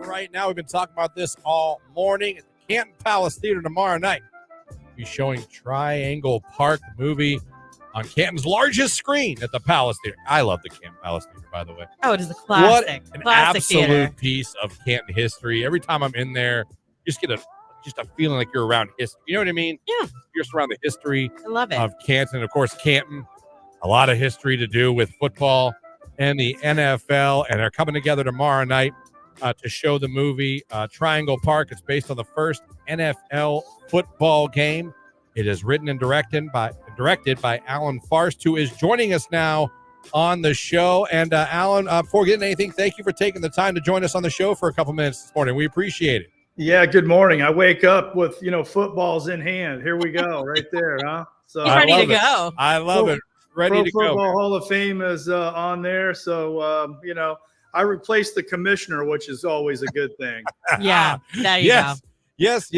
right now. We've been talking about this all morning at the Canton Palace Theater tomorrow night. We'll be showing Triangle Park, the movie, on Canton's largest screen at the Palace Theater. I love the Canton Palace Theater, by the way. Oh, it is a classic. What an classic absolute theater. piece of Canton history. Every time I'm in there, you just get a feeling like you're around history. You know what I mean? Yeah. You're just around the history I love it. of Canton. Of course, Canton, a lot of history to do with football and the NFL, and they're coming together tomorrow night to show the movie Triangle Park. It's based on the first NFL football game. It is written and directed by Alan Farst, who is joining us now on the show. And Alan, before getting anything, thank you for taking the time to join us on the show for a couple minutes this morning. We appreciate it. Yeah, good morning. I wake up with, footballs in hand. Here we go, right there, huh? So He's ready to go. I love it. Ready to go. Pro Football Hall of Fame is on there. So, I replaced the commissioner, which is always a good thing. Yeah, there you go. Yes.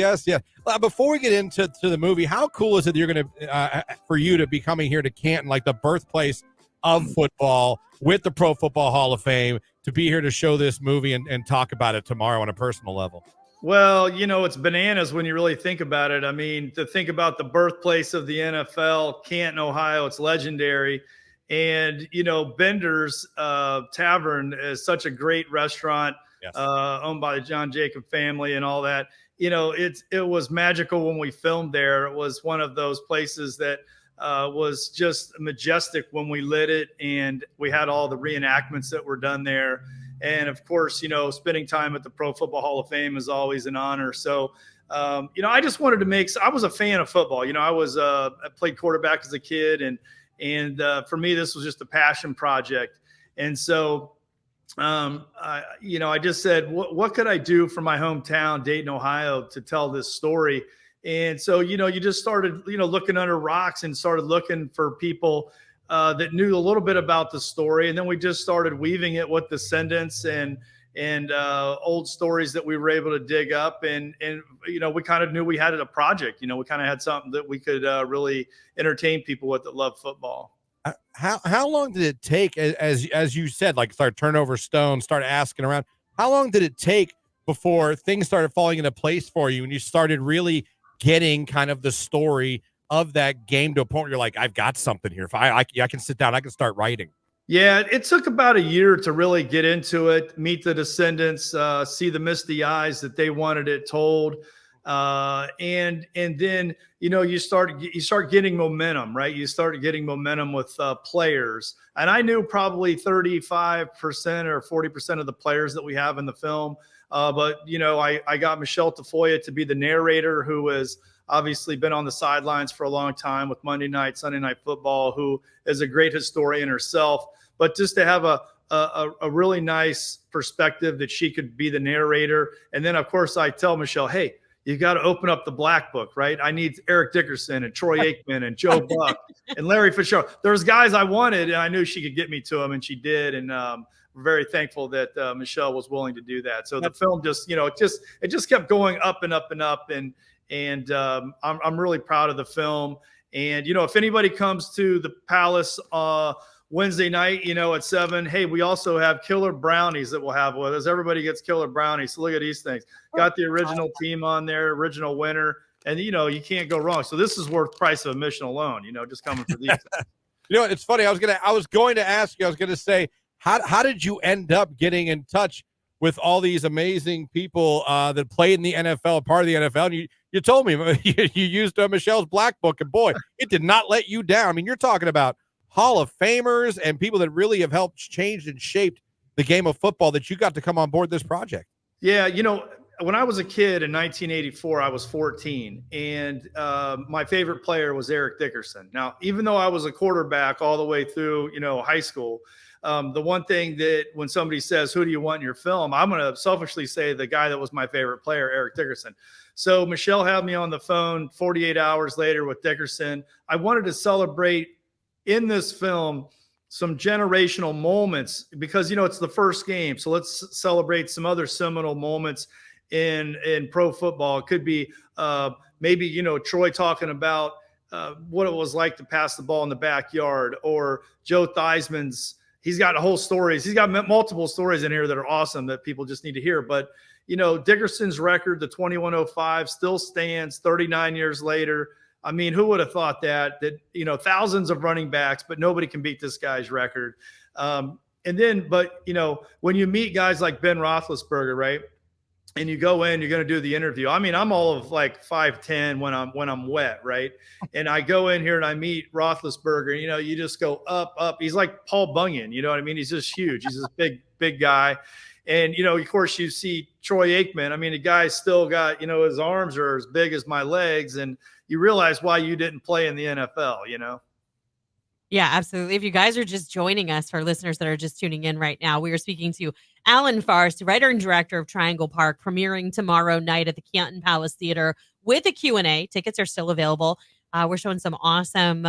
Before we get into the movie, how cool is it that you're going to, for you to be coming here to Canton, like the birthplace of football, with the Pro Football Hall of Fame, to be here to show this movie and talk about it tomorrow on a personal level? Well, it's bananas when you really think about it. I mean, to think about the birthplace of the NFL, Canton, Ohio, it's legendary. And, Bender's Tavern is such a great restaurant, Yes. Owned by the John Jacob family and all that. It was magical when we filmed there. It was one of those places that was just majestic when we lit it, and we had all the reenactments that were done there. And of course, spending time at the Pro Football Hall of Fame is always an honor. So, I just wanted to I was a fan of football. I played quarterback as a kid, and for me, this was just a passion project. And so, I just said, what could I do for my hometown, Dayton, Ohio, to tell this story? And so, you just started, looking under rocks and started looking for people that knew a little bit about the story. And then we just started weaving it with descendants and old stories that we were able to dig up. And we kind of knew we had a project. We kind of had something that we could really entertain people with that love football. How long did it take, as you said, like start turn over stones, start asking around? How long did it take before things started falling into place for you and you started really getting kind of the story of that game to a point where you're like, I've got something here. If I can sit down, I can start writing. Yeah, it took about a year to really get into it, meet the descendants, see the misty eyes that they wanted it told. And then, you start getting momentum, right? You start getting momentum with players. And I knew probably 35% or 40% of the players that we have in the film. But I got Michelle Tafoya to be the narrator, who has obviously been on the sidelines for a long time with Monday night, Sunday Night Football, who is a great historian herself. But just to have a really nice perspective that she could be the narrator. And then, of course, I tell Michelle, hey, you got to open up the black book, right? I need Eric Dickerson and Troy Aikman and Joe Buck and Larry Fitzgerald. There's guys I wanted, and I knew she could get me to them, and she did. And we're very thankful that Michelle was willing to do that. So the film just, it just kept going up and up and up. And I'm really proud of the film. And, if anybody comes to the Palace Wednesday night, at 7, hey, we also have killer brownies that we'll have with us. Everybody gets killer brownies. So look at these things. Got the original team on there, original winner. And, you can't go wrong. So this is worth price of admission alone, just coming for these. It's funny. I was going to ask you, I was going to say, how did you end up getting in touch with all these amazing people that play in the NFL, part of the NFL? And you told me you used Michelle's black book, and boy, it did not let you down. I mean, you're talking about Hall of Famers and people that really have helped change and shaped the game of football that you got to come on board this project. Yeah. When I was a kid in 1984, I was 14, and my favorite player was Eric Dickerson. Now, even though I was a quarterback all the way through, high school, the one thing that when somebody says, who do you want in your film? I'm going to selfishly say the guy that was my favorite player, Eric Dickerson. So Michelle had me on the phone 48 hours later with Dickerson. I wanted to celebrate in this film some generational moments because, it's the first game. So let's celebrate some other seminal moments in pro football. It could be maybe, Troy talking about what it was like to pass the ball in the backyard, or Joe Theismann's he's got a whole stories. He's got multiple stories in here that are awesome that people just need to hear. But, Dickerson's record, the 2105, still stands 39 years later. I mean, who would have thought that, thousands of running backs, but nobody can beat this guy's record. But when you meet guys like Ben Roethlisberger, right? And you go in, you're going to do the interview. I mean, I'm all of like 5'10" when I'm wet, right? And I go in here and I meet Roethlisberger. You just go up, up. He's like Paul Bunyan. You know what I mean? He's just huge. He's this big guy. And of course, you see Troy Aikman. I mean, the guy's still got his arms are as big as my legs, and you realize why you didn't play in the NFL. Yeah, absolutely. If you guys are just joining us, for listeners that are just tuning in right now, we are speaking to Alan Farst, writer and director of Triangle Park, premiering tomorrow night at the Canton Palace Theater with a Q&A. Tickets are still available. We're showing some awesome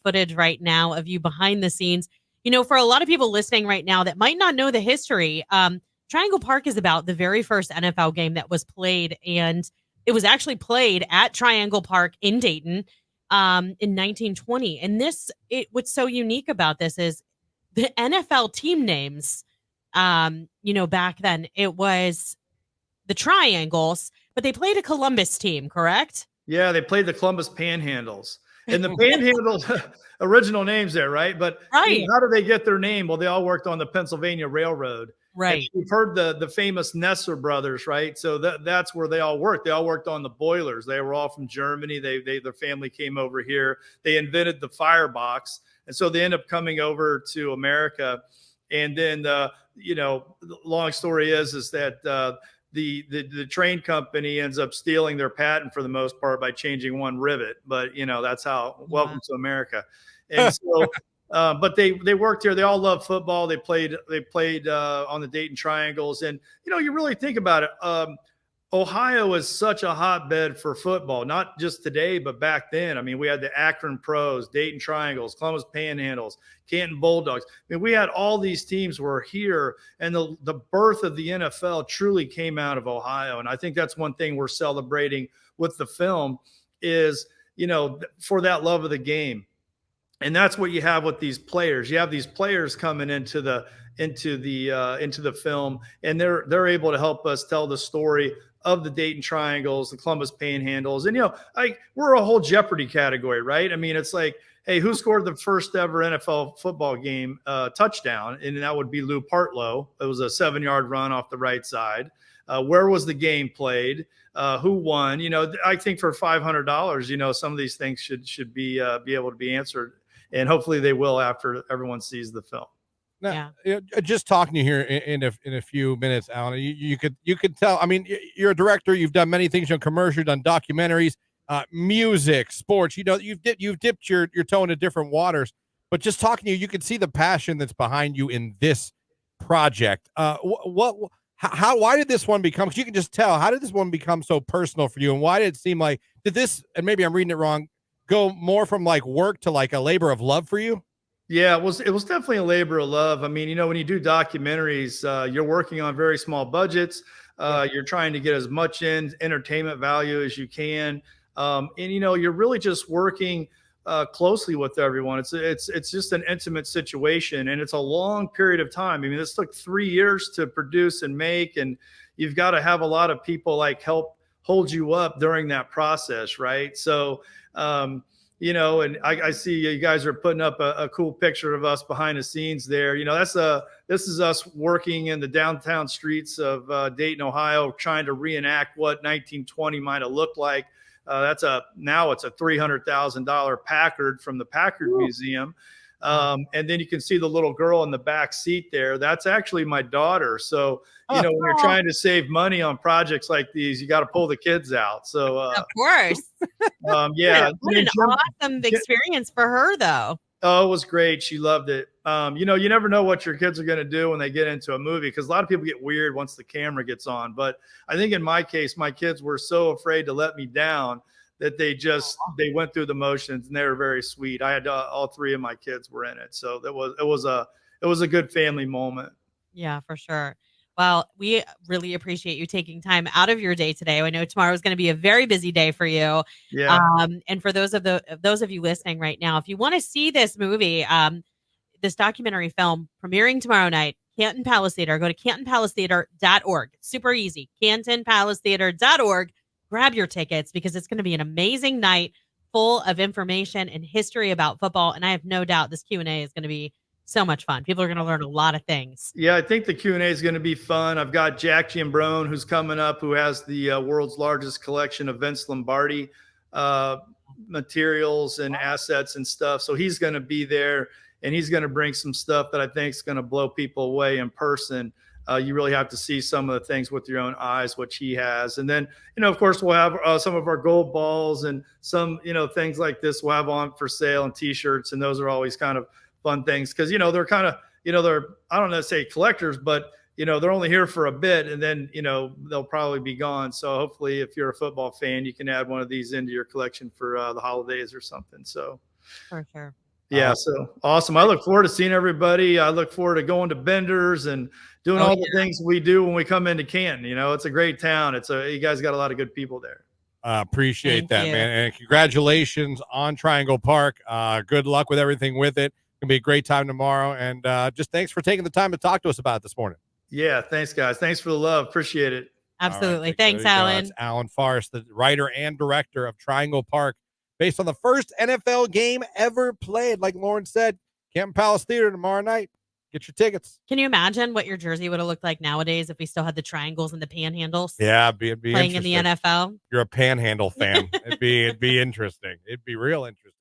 footage right now of you behind the scenes. For a lot of people listening right now that might not know the history, Triangle Park is about the very first NFL game that was played, and it was actually played at Triangle Park in Dayton in 1920. And what's so unique about this is the NFL team names. Back then it was the Triangles, but they played a Columbus team, correct? Yeah, they played the Columbus Panhandles. And the Panhandles, original names there, right? But right. How do they get their name? Well, they all worked on the Pennsylvania Railroad. Right. And you've heard the famous Nesser brothers, right? So that's where they all worked. They all worked on the boilers. They were all from Germany. Their family came over here. They invented the firebox. And so they end up coming over to America. And then, the long story is that the train company ends up stealing their patent for the most part by changing one rivet. But, that's how welcome to America. And so, but they worked here. They all love football. They played on the Dayton Triangles. And, you really think about it. Ohio is such a hotbed for football, not just today, but back then. I mean, we had the Akron Pros, Dayton Triangles, Columbus Panhandles, Canton Bulldogs. I mean, we had all these teams were here, and the birth of the NFL truly came out of Ohio. And I think that's one thing we're celebrating with the film is, for that love of the game. And that's what you have with these players. You have these players coming into the film, and they're able to help us tell the story of the Dayton Triangles, the Columbus Panhandles. And, we're a whole Jeopardy category, right? I mean, it's like, hey, who scored the first ever NFL football game touchdown? And that would be Lou Partlow. It was a 7-yard run off the right side. Where was the game played? Who won? I think for $500, some of these things should be able to be answered. And hopefully they will after everyone sees the film. Now, just talking to you here in a few minutes, Alan, you could tell. I mean, you're a director. You've done many things. You've done commercials, done documentaries, music, sports. You've dipped your toe into different waters. But just talking to you, you can see the passion that's behind you in this project. Why did this one become? Because you can just tell. How did this one become so personal for you? And why did it seem like did this? And maybe I'm reading it wrong. Go more from like work to like a labor of love for you? Yeah, it was definitely a labor of love. I mean, when you do documentaries, you're working on very small budgets. You're trying to get as much entertainment value as you can. And, you're really just working closely with everyone. It's just an intimate situation, and it's a long period of time. I mean, this took 3 years to produce and make, and you've got to have a lot of people like help hold you up during that process. Right. So, and I see you guys are putting up a cool picture of us behind the scenes there. This is us working in the downtown streets of Dayton, Ohio, trying to reenact what 1920 might have looked like. Now it's a $300,000 Packard from the Packard Museum. And then you can see the little girl in the back seat there. That's actually my daughter. So, when you're trying to save money on projects like these, you got to pull the kids out. So, of course. Yeah. What an awesome experience for her, though. Oh, it was great. She loved it. You never know what your kids are going to do when they get into a movie, because a lot of people get weird once the camera gets on. But I think in my case, my kids were so afraid to let me down that they went through the motions, and they were very sweet. I had all 3 of my kids were in it. So it was a good family moment. Yeah, for sure. Well, we really appreciate you taking time out of your day today. I know tomorrow is going to be a very busy day for you. Yeah. And for those of you listening right now, if you want to see this movie, this documentary film premiering tomorrow night, Canton Palace Theater. Go to cantonpalacetheater.org. It's super easy. cantonpalacetheater.org. Grab your tickets because it's going to be an amazing night full of information and history about football. And I have no doubt this Q&A is going to be so much fun. People are going to learn a lot of things. Yeah, I think the Q&A is going to be fun. I've got Jack Giambrone, who's coming up, who has the world's largest collection of Vince Lombardi materials and assets and stuff. So he's going to be there, and he's going to bring some stuff that I think is going to blow people away in person. You really have to see some of the things with your own eyes, which he has. And then, of course, we'll have some of our gold balls and some, things like this we'll have on for sale, and T-shirts. And those are always kind of fun things because, they're kind of, they're, I don't know, say collectors, but, they're only here for a bit, and then, they'll probably be gone. So hopefully if you're a football fan, you can add one of these into your collection for the holidays or something. So for sure. Yeah, so awesome. I look forward to seeing everybody. I look forward to going to Bender's and doing all the things we do when we come into Canton. It's a great town. You guys got a lot of good people there. Appreciate that, man. And congratulations on Triangle Park. Good luck with everything with it. It's going to be a great time tomorrow. And just thanks for taking the time to talk to us about it this morning. Yeah, thanks, guys. Thanks for the love. Appreciate it. Absolutely. Right, thanks, Alan. It's Alan Farst, the writer and director of Triangle Park, based on the first NFL game ever played. Like Lauren said, Canton Palace Theater tomorrow night. Get your tickets. Can you imagine what your jersey would have looked like nowadays if we still had the triangles and the panhandles? Yeah, it'd be playing in the NFL. You're a panhandle fan. It'd be interesting. It'd be real interesting.